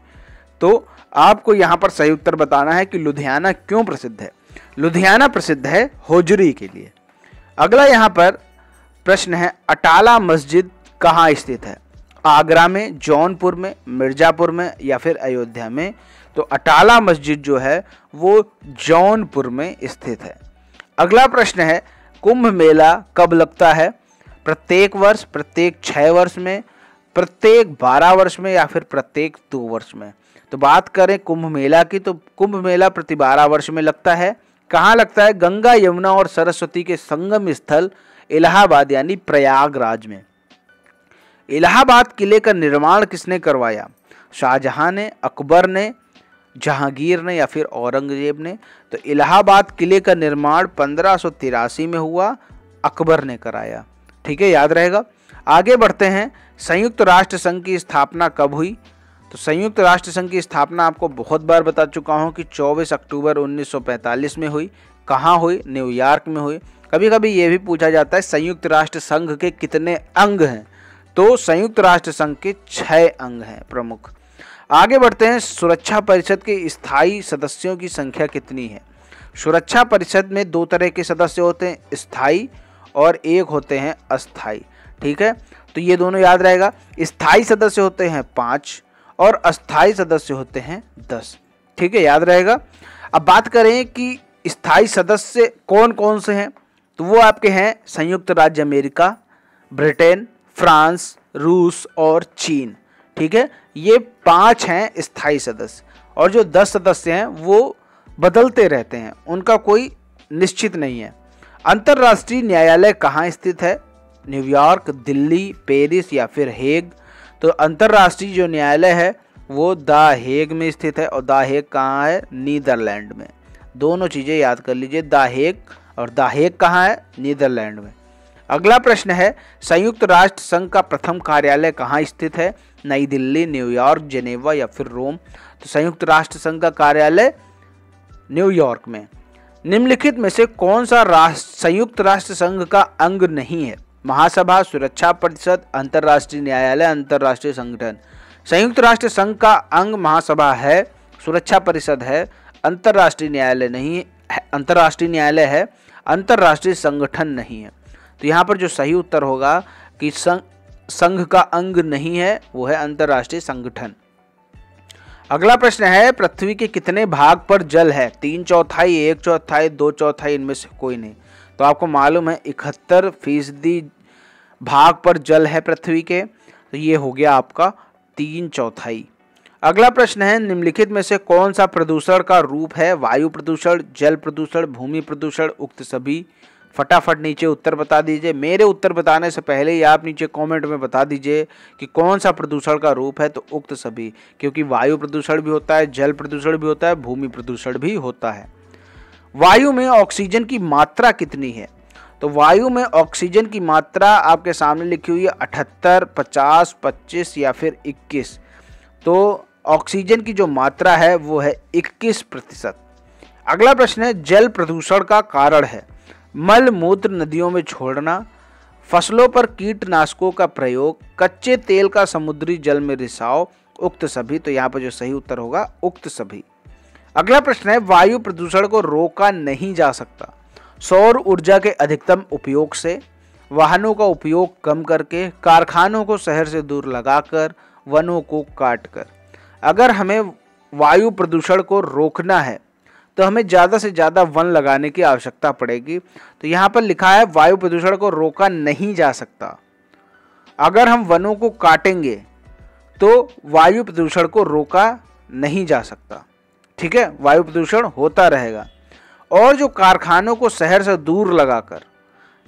तो आपको यहाँ पर सही उत्तर बताना है कि लुधियाना क्यों प्रसिद्ध है। लुधियाना प्रसिद्ध है होजरी के लिए। अगला यहाँ पर प्रश्न है, अटाला मस्जिद कहाँ स्थित है? आगरा में, जौनपुर में, मिर्जापुर में, या फिर अयोध्या में? तो अटाला मस्जिद जो है वो जौनपुर में स्थित है। अगला प्रश्न है, कुंभ मेला कब लगता है? प्रत्येक वर्ष, प्रत्येक 6 वर्ष में, प्रत्येक 12 वर्ष में, या फिर प्रत्येक 2 वर्ष में? तो बात करें कुंभ मेला की, तो कुंभ मेला प्रति 12 वर्ष में लगता है। कहाँ लगता है? गंगा, यमुना और सरस्वती के संगम स्थल इलाहाबाद यानी प्रयागराज में। इलाहाबाद किले का निर्माण किसने करवाया? शाहजहां ने, अकबर ने, जहांगीर ने, या फिर औरंगजेब ने? तो इलाहाबाद किले का निर्माण 1583 में हुआ, अकबर ने कराया। ठीक है, याद रहेगा। आगे बढ़ते हैं, संयुक्त राष्ट्र संघ की स्थापना कब हुई? तो संयुक्त राष्ट्र संघ की स्थापना आपको बहुत बार बता चुका हूं कि 24 अक्टूबर 1945 में हुई। कहाँ हुई? न्यूयॉर्क में हुई। कभी कभी ये भी पूछा जाता है संयुक्त राष्ट्र संघ के कितने अंग हैं? तो संयुक्त राष्ट्र संघ के 6 अंग हैं प्रमुख। आगे बढ़ते हैं, सुरक्षा परिषद के स्थायी सदस्यों की संख्या कितनी है? सुरक्षा परिषद में 2 तरह के सदस्य होते हैं, स्थायी और एक होते हैं अस्थायी। ठीक है, तो ये दोनों याद रहेगा। स्थायी सदस्य होते हैं 5 और अस्थायी सदस्य होते हैं 10। ठीक है, याद रहेगा। अब बात करें कि स्थायी सदस्य कौन कौन से हैं, तो वो आपके हैं संयुक्त राज्य अमेरिका, ब्रिटेन, फ्रांस, रूस और चीन। ठीक है, ये 5 हैं स्थायी सदस्य, और जो 10 सदस्य हैं वो बदलते रहते हैं, उनका कोई निश्चित नहीं है। अंतर्राष्ट्रीय न्यायालय कहाँ स्थित है? न्यूयॉर्क, दिल्ली, पेरिस, या फिर हेग? तो अंतर्राष्ट्रीय जो न्यायालय है वो द हेग में स्थित है, और द हेग कहाँ है? नीदरलैंड में। दोनों चीज़ें याद कर लीजिए, द हेग, और द हेग कहाँ है? नीदरलैंड में। अगला प्रश्न है, संयुक्त राष्ट्र संघ का प्रथम कार्यालय कहाँ स्थित है? नई दिल्ली, न्यूयॉर्क, जेनेवा, या फिर रोम? तो संयुक्त राष्ट्र संघ का कार्यालय न्यूयॉर्क में। निम्नलिखित में से कौन सा संयुक्त राष्ट्र संघ का अंग नहीं है? महासभा, सुरक्षा परिषद, अंतर्राष्ट्रीय न्यायालय, अंतर्राष्ट्रीय संगठन? संयुक्त राष्ट्र संघ का अंग महासभा है, सुरक्षा परिषद है, अंतर्राष्ट्रीय न्यायालय नहीं है, अंतर्राष्ट्रीय न्यायालय है, अंतर्राष्ट्रीय संगठन नहीं है। तो यहाँ पर जो सही उत्तर होगा कि संघ का अंग नहीं है, वो है अंतर्राष्ट्रीय संगठन। अगला प्रश्न है, पृथ्वी के कितने भाग पर जल है? 3/4, 1/4, 2/4, इनमें से कोई नहीं? तो आपको मालूम है 71% भाग पर जल है पृथ्वी के, तो ये हो गया आपका 3/4। अगला प्रश्न है, निम्नलिखित में से कौन सा प्रदूषण का रूप है? वायु प्रदूषण, जल प्रदूषण, भूमि प्रदूषण, उक्त सभी? फटाफट नीचे उत्तर बता दीजिए। मेरे उत्तर बताने से पहले ही आप नीचे कमेंट में बता दीजिए कि कौन सा प्रदूषण का रूप है। तो उक्त सभी, क्योंकि वायु प्रदूषण भी होता है, जल प्रदूषण भी होता है, भूमि प्रदूषण भी होता है। वायु में ऑक्सीजन की मात्रा कितनी है? तो वायु में ऑक्सीजन की मात्रा आपके सामने लिखी हुई है 78, 50, 25 या फिर 21। तो ऑक्सीजन की जो मात्रा है वो है 21%। अगला प्रश्न है, जल प्रदूषण का कारण है? मल मूत्र नदियों में छोड़ना, फसलों पर कीटनाशकों का प्रयोग, कच्चे तेल का समुद्री जल में रिसाव, उक्त सभी? तो यहाँ पर जो सही उत्तर होगा उक्त सभी। अगला प्रश्न है, वायु प्रदूषण को रोका नहीं जा सकता? सौर ऊर्जा के अधिकतम उपयोग से, वाहनों का उपयोग कम करके, कारखानों को शहर से दूर लगाकर, वनों को काटकर? अगर हमें वायु प्रदूषण को रोकना है तो हमें ज़्यादा से ज़्यादा वन लगाने की आवश्यकता पड़ेगी। तो यहाँ पर लिखा है वायु प्रदूषण को रोका नहीं जा सकता। अगर हम वनों को काटेंगे तो वायु प्रदूषण को रोका नहीं जा सकता। ठीक है, वायु प्रदूषण होता रहेगा। और जो कारखानों को शहर से दूर लगाकर,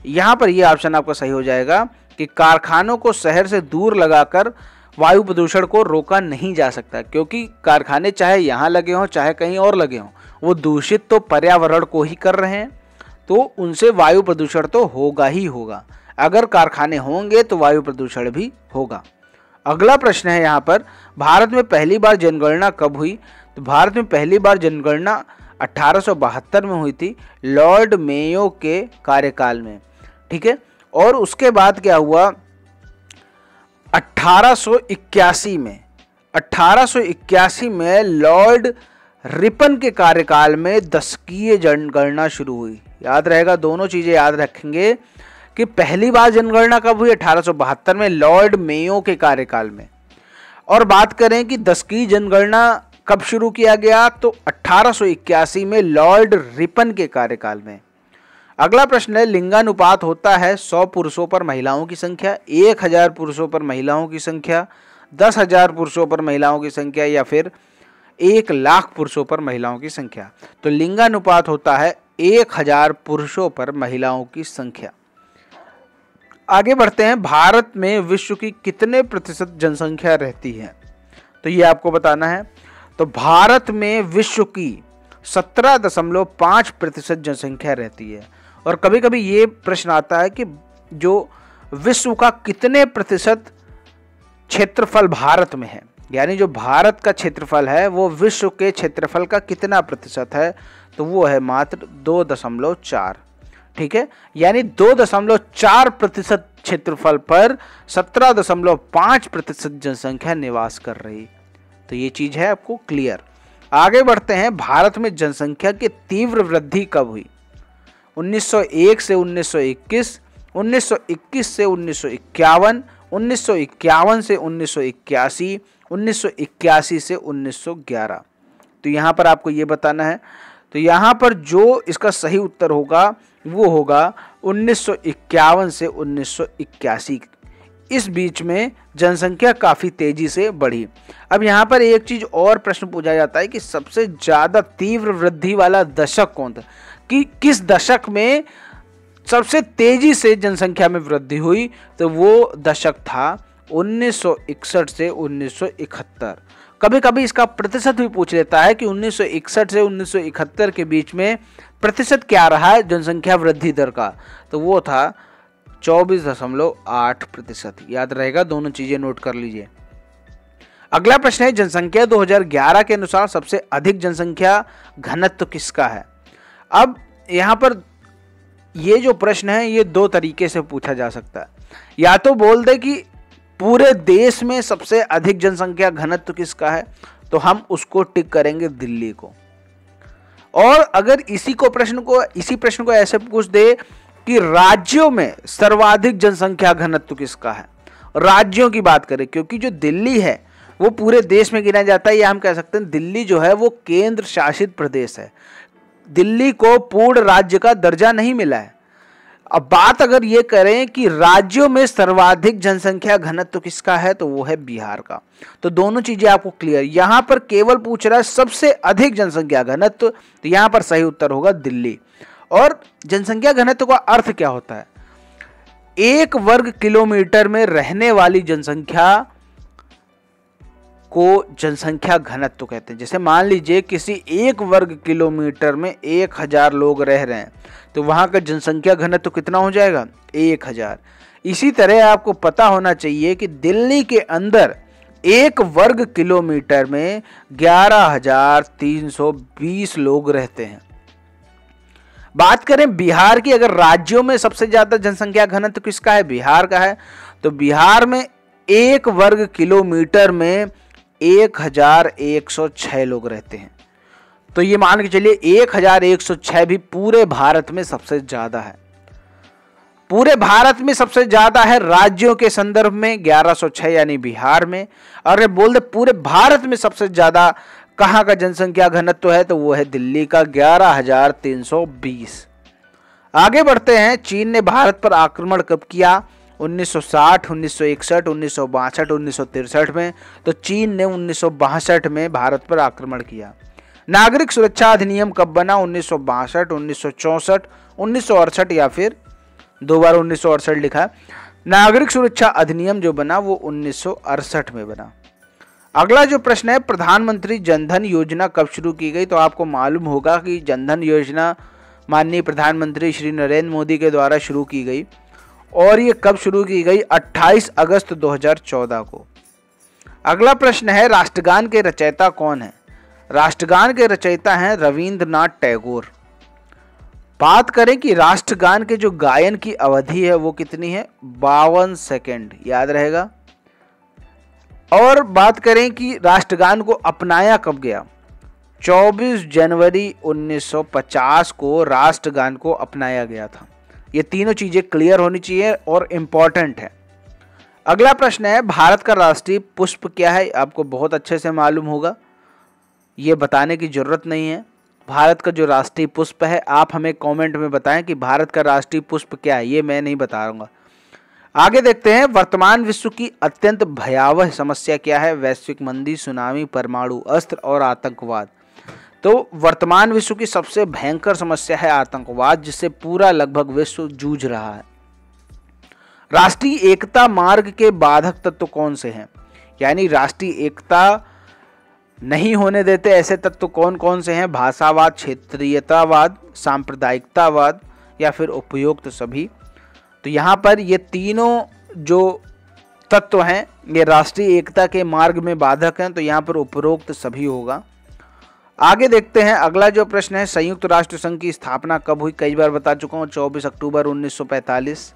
यहाँ पर ये ऑप्शन आपका सही हो जाएगा कि कारखानों को शहर से दूर लगाकर वायु प्रदूषण को रोका नहीं जा सकता, क्योंकि कारखाने चाहे यहाँ लगे हों चाहे कहीं और लगे हों, वो दूषित तो पर्यावरण को ही कर रहे हैं, तो उनसे वायु प्रदूषण तो होगा ही होगा। अगर कारखाने होंगे तो वायु प्रदूषण भी होगा। अगला प्रश्न है यहाँ पर, भारत में पहली बार जनगणना कब हुई? तो भारत में पहली बार जनगणना 1872 में हुई थी, लॉर्ड मेयो के कार्यकाल में। ठीक है, और उसके बाद क्या हुआ, 1881 में लॉर्ड रिपन के कार्यकाल में दशकीय जनगणना शुरू हुई। याद रहेगा, दोनों चीजें याद रखेंगे कि पहली बार जनगणना कब हुई, 1872 में लॉर्ड मेयो के कार्यकाल में। और बात करें कि दशकीय जनगणना कब शुरू किया गया, तो 1881 में लॉर्ड रिपन के कार्यकाल में। अगला प्रश्न है, लिंगानुपात होता है 100 पुरुषों पर महिलाओं की संख्या, 1000 पुरुषों पर महिलाओं की संख्या, 10,000 पुरुषों पर महिलाओं की संख्या, या फिर 1,00,000 पुरुषों पर महिलाओं की संख्या। तो लिंगानुपात होता है 1000 पुरुषों पर महिलाओं की संख्या। आगे बढ़ते हैं, भारत में विश्व की कितने प्रतिशत जनसंख्या रहती है? तो ये आपको बताना है। तो भारत में विश्व की 17.5% जनसंख्या रहती है। और कभी कभी ये प्रश्न आता है कि जो विश्व का कितने प्रतिशत क्षेत्रफल भारत में है, यानी जो भारत का क्षेत्रफल है वो विश्व के क्षेत्रफल का कितना प्रतिशत है, तो वो है मात्र 2.4। ठीक है, यानी 2.4% क्षेत्रफल पर 17.5% जनसंख्या निवास कर रही। तो ये चीज है आपको क्लियर। आगे बढ़ते हैं, भारत में जनसंख्या की तीव्र वृद्धि कब हुई? 1901 से 1921, 1921 से 1951, 1951 से 1981, 1981 से 1911। तो यहाँ पर आपको ये बताना है। तो यहाँ पर जो इसका सही उत्तर होगा वो होगा 1951 से 1981। इस बीच में जनसंख्या काफ़ी तेजी से बढ़ी। अब यहाँ पर एक चीज़ और प्रश्न पूछा जाता है कि सबसे ज़्यादा तीव्र वृद्धि वाला दशक कौन था, कि किस दशक में सबसे तेजी से जनसंख्या में वृद्धि हुई? तो वो दशक था 1961 से 1971। कभी कभी इसका प्रतिशत भी पूछ लेता है कि 1961 से 1971 के बीच में प्रतिशत क्या रहा है जनसंख्या वृद्धि दर का, तो वो था 24.8%। याद रहेगा, दोनों चीजें नोट कर लीजिए। अगला प्रश्न है, जनसंख्या 2011 के अनुसार सबसे अधिक जनसंख्या घनत्व किसका है? अब यहाँ पर ये जो प्रश्न है ये दो तरीके से पूछा जा सकता है। या तो बोल दे कि पूरे देश में सबसे अधिक जनसंख्या घनत्व किसका है, तो हम उसको टिक करेंगे दिल्ली को। और अगर इसी प्रश्न को ऐसे पूछ दे कि राज्यों में सर्वाधिक जनसंख्या घनत्व किसका है, राज्यों की बात करें, क्योंकि जो दिल्ली है वो पूरे देश में गिना जाता है, या हम कह सकते हैं दिल्ली जो है वो केंद्र शासित प्रदेश है, दिल्ली को पूर्ण राज्य का दर्जा नहीं मिला है। अब बात अगर ये करें कि राज्यों में सर्वाधिक जनसंख्या घनत्व किसका है, तो वो है बिहार का। तो दोनों चीजें आपको क्लियर। यहां पर केवल पूछ रहा है सबसे अधिक जनसंख्या घनत्व, तो यहां पर सही उत्तर होगा दिल्ली। और जनसंख्या घनत्व का अर्थ क्या होता है? 1 वर्ग किलोमीटर में रहने वाली जनसंख्या को जनसंख्या घनत्व कहते हैं। जैसे मान लीजिए किसी 1 वर्ग किलोमीटर में 1000 लोग रह रहे हैं, तो वहां का जनसंख्या घनत्व कितना हो जाएगा? 1000। इसी तरह आपको पता होना चाहिए कि दिल्ली के अंदर 1 वर्ग किलोमीटर में 11,320 लोग रहते हैं। बात करें बिहार की, अगर राज्यों में सबसे ज्यादा जनसंख्या घनत्व किसका है? बिहार का है। तो बिहार में 1 वर्ग किलोमीटर में 1106 लोग रहते हैं। तो ये मान के चलिए 1106 भी पूरे भारत में सबसे ज्यादा है। पूरे भारत में सबसे ज्यादा है राज्यों के संदर्भ में 1106 यानी बिहार में। और बोल दे पूरे भारत में सबसे ज्यादा कहां का जनसंख्या घनत्व है, तो वो है दिल्ली का 11,320। आगे बढ़ते हैं, चीन ने भारत पर आक्रमण कब किया? 1960, 1961, 1962, 1963 में। तो चीन ने 1962 में भारत पर आक्रमण किया। नागरिक सुरक्षा अधिनियम कब बना? 1962, 1964, 1968, या फिर 2 बार 1968 लिखा। नागरिक सुरक्षा अधिनियम जो बना वो 1968 में बना। अगला जो प्रश्न है, प्रधानमंत्री जनधन योजना कब शुरू की गई? तो आपको मालूम होगा कि जनधन योजना माननीय प्रधानमंत्री श्री नरेंद्र मोदी के द्वारा शुरू की गई और ये कब शुरू की गई? 28 अगस्त 2014 को। अगला प्रश्न है, राष्ट्रगान के रचयिता कौन है? राष्ट्रगान के रचयिता हैं रविंद्रनाथ टैगोर। बात करें कि राष्ट्रगान के जो गायन की अवधि है वो कितनी है? 52 सेकेंड, याद रहेगा। और बात करें कि राष्ट्रगान को अपनाया कब गया? 24 जनवरी 1950 को राष्ट्रगान को अपनाया गया था। ये तीनों चीजें क्लियर होनी चाहिए और इम्पॉर्टेंट है। अगला प्रश्न है, भारत का राष्ट्रीय पुष्प क्या है? आपको बहुत अच्छे से मालूम होगा, ये बताने की जरूरत नहीं है। भारत का जो राष्ट्रीय पुष्प है, आप हमें कमेंट में बताएं कि भारत का राष्ट्रीय पुष्प क्या है, ये मैं नहीं बताऊंगा। आगे देखते हैं, वर्तमान विश्व की अत्यंत भयावह समस्या क्या है? वैश्विक मंदी, सुनामी, परमाणु अस्त्र और आतंकवाद। तो वर्तमान विश्व की सबसे भयंकर समस्या है आतंकवाद, जिससे पूरा लगभग विश्व जूझ रहा है। राष्ट्रीय एकता मार्ग के बाधक तत्व कौन से हैं? यानी राष्ट्रीय एकता नहीं होने देते ऐसे तत्व कौन कौन से हैं? भाषावाद, क्षेत्रीयतावाद, सांप्रदायिकतावाद या फिर उपयुक्त सभी। तो यहाँ पर ये तीनों जो तत्व हैं ये राष्ट्रीय एकता के मार्ग में बाधक हैं, तो यहाँ पर उपरोक्त सभी होगा। आगे देखते हैं, अगला जो प्रश्न है, संयुक्त राष्ट्र संघ की स्थापना कब हुई? कई बार बता चुका हूँ, 24 अक्टूबर 1945।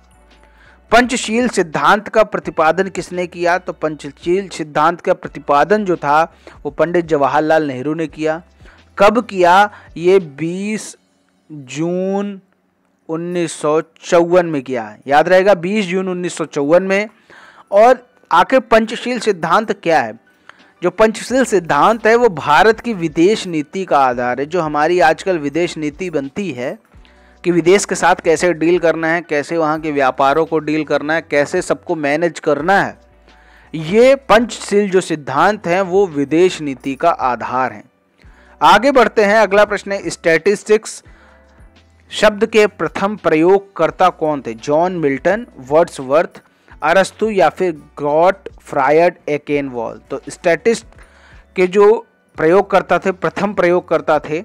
पंचशील सिद्धांत का प्रतिपादन किसने किया? तो पंचशील सिद्धांत का प्रतिपादन जो था वो पंडित जवाहरलाल नेहरू ने किया। कब किया? ये 20 जून 1954 में किया, याद रहेगा, 20 जून 1954 में। और आखिर पंचशील सिद्धांत क्या है? जो पंचशील सिद्धांत है वो भारत की विदेश नीति का आधार है। जो हमारी आजकल विदेश नीति बनती है कि विदेश के साथ कैसे डील करना है, कैसे वहाँ के व्यापारों को डील करना है, कैसे सबको मैनेज करना है, ये पंचशील जो सिद्धांत हैं वो विदेश नीति का आधार है। आगे बढ़ते हैं, अगला प्रश्न है, स्टैटिस्टिक्स शब्द के प्रथम प्रयोगकर्ता कौन थे? जॉन मिल्टन, वर्ड्सवर्थ, अरस्तु या फिर गॉटफ्रायड एकेनवॉल। तो स्टैटिस्ट के जो प्रयोगकर्ता थे, प्रथम प्रयोगकर्ता थे,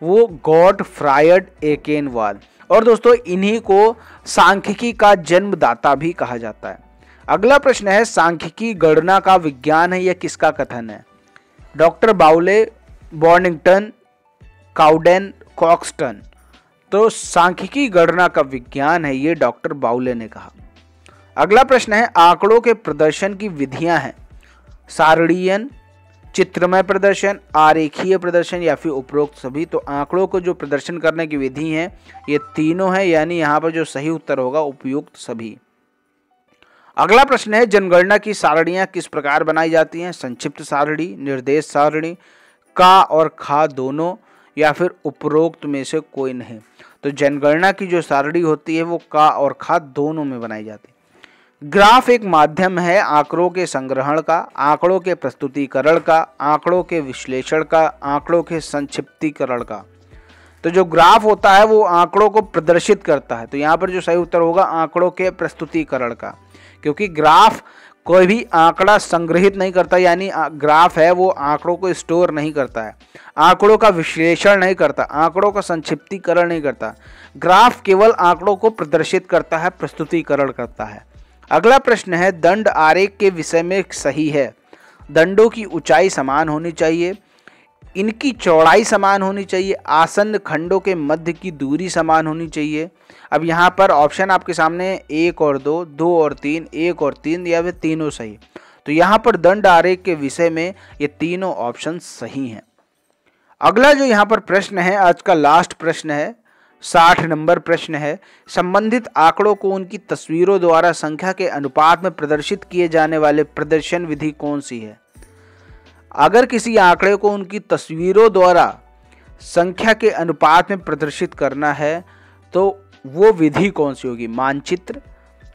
वो गॉटफ्रायड एकेनवॉल। और दोस्तों इन्हीं को सांख्यिकी का जन्मदाता भी कहा जाता है। अगला प्रश्न है, सांख्यिकी गणना का विज्ञान है, यह किसका कथन है? डॉक्टर बाउले, बॉर्निंगटन, काउडेन, कॉक्सटन। तो सांख्यिकी गणना का विज्ञान है, ये डॉक्टर बाउले ने कहा। अगला प्रश्न है, आंकड़ों के प्रदर्शन की विधियां हैं, सारणीयन, चित्रमय प्रदर्शन, आरेखीय प्रदर्शन या फिर उपरोक्त सभी। तो आंकड़ों को जो प्रदर्शन करने की विधि है ये तीनों है, यानी यहाँ पर जो सही उत्तर होगा उपयुक्त सभी। अगला प्रश्न है, जनगणना की सारणियां किस प्रकार बनाई जाती हैं? संक्षिप्त सारणी, निर्देश सारणी, का और खा दोनों या फिर उपरोक्त में से कोई नहीं। तो जनगणना की जो सारणी होती है वो का और खा दोनों में बनाई जाती है। ग्राफ एक माध्यम है आंकड़ों के संग्रहण का, आंकड़ों के प्रस्तुतिकरण का, आंकड़ों के विश्लेषण का, आंकड़ों के संक्षिप्तीकरण का। तो जो ग्राफ होता है वो आंकड़ों को प्रदर्शित करता है। तो यहाँ पर जो सही उत्तर होगा आंकड़ों के प्रस्तुतिकरण का, क्योंकि ग्राफ कोई भी आंकड़ा संग्रहित नहीं करता, यानी ग्राफ है वो आंकड़ों को स्टोर नहीं करता है, आंकड़ों का विश्लेषण नहीं करता, आंकड़ों का संक्षिप्तीकरण नहीं करता। ग्राफ केवल आंकड़ों को प्रदर्शित करता है, प्रस्तुतिकरण करता है। अगला प्रश्न है, दंड आरेख के विषय में सही है। दंडों की ऊंचाई समान होनी चाहिए, इनकी चौड़ाई समान होनी चाहिए, आसन्न खंडों के मध्य की दूरी समान होनी चाहिए। अब यहाँ पर ऑप्शन आपके सामने 1 और 2, 2 और 3, 1 और 3 या फिर तीनों सही। तो यहाँ पर दंड आरेख के विषय में ये तीनों ऑप्शन सही हैं। अगला जो यहाँ पर प्रश्न है, आज का लास्ट प्रश्न है, 60 नंबर प्रश्न है, संबंधित आंकड़ों को उनकी तस्वीरों द्वारा संख्या के अनुपात में प्रदर्शित किए जाने वाले प्रदर्शन विधि कौन सी है? अगर किसी आंकड़े को उनकी तस्वीरों द्वारा संख्या के अनुपात में प्रदर्शित करना है तो वो विधि कौन सी होगी? मानचित्र,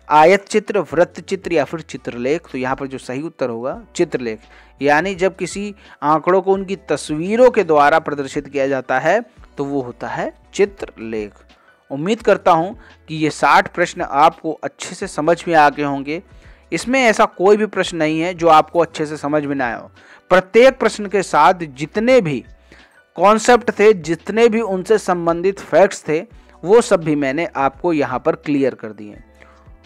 आयत चित्र, वृत्त चित्र या फिर चित्रलेख। तो यहाँ पर जो सही उत्तर होगा चित्रलेख, यानी जब किसी आंकड़ों को उनकी तस्वीरों के द्वारा प्रदर्शित किया जाता है तो वो होता है चित्रलेख। उम्मीद करता हूँ कि ये 60 प्रश्न आपको अच्छे से समझ में आ गए होंगे। इसमें ऐसा कोई भी प्रश्न नहीं है जो आपको अच्छे से समझ में ना आया हो। प्रत्येक प्रश्न के साथ जितने भी कॉन्सेप्ट थे, जितने भी उनसे संबंधित फैक्ट्स थे, वो सब भी मैंने आपको यहाँ पर क्लियर कर दिए।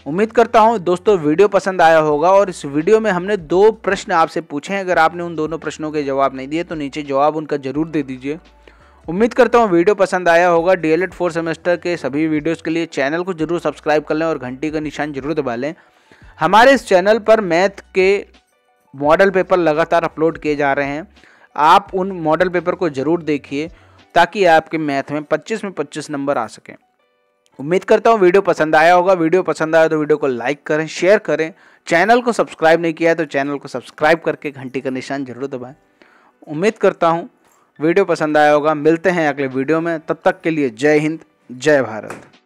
उम्मीद करता हूं दोस्तों वीडियो पसंद आया होगा। और इस वीडियो में हमने 2 प्रश्न आपसे पूछे हैं। अगर आपने उन दोनों प्रश्नों के जवाब नहीं दिए तो नीचे जवाब उनका जरूर दे दीजिए। उम्मीद करता हूं वीडियो पसंद आया होगा। डीएलएड 4 सेमेस्टर के सभी वीडियोस के लिए चैनल को जरूर सब्सक्राइब कर लें और घंटी का निशान जरूर दबा लें। हमारे इस चैनल पर मैथ के मॉडल पेपर लगातार अपलोड किए जा रहे हैं। आप उन मॉडल पेपर को जरूर देखिए ताकि आपके मैथ में 25 में 25 नंबर आ सकें। उम्मीद करता हूँ वीडियो पसंद आया होगा। वीडियो पसंद आया तो वीडियो को लाइक करें, शेयर करें। चैनल को सब्सक्राइब नहीं किया है तो चैनल को सब्सक्राइब करके घंटी का निशान जरूर दबाएं। उम्मीद करता हूँ वीडियो पसंद आया होगा। मिलते हैं अगले वीडियो में, तब तक के लिए जय हिंद, जय भारत।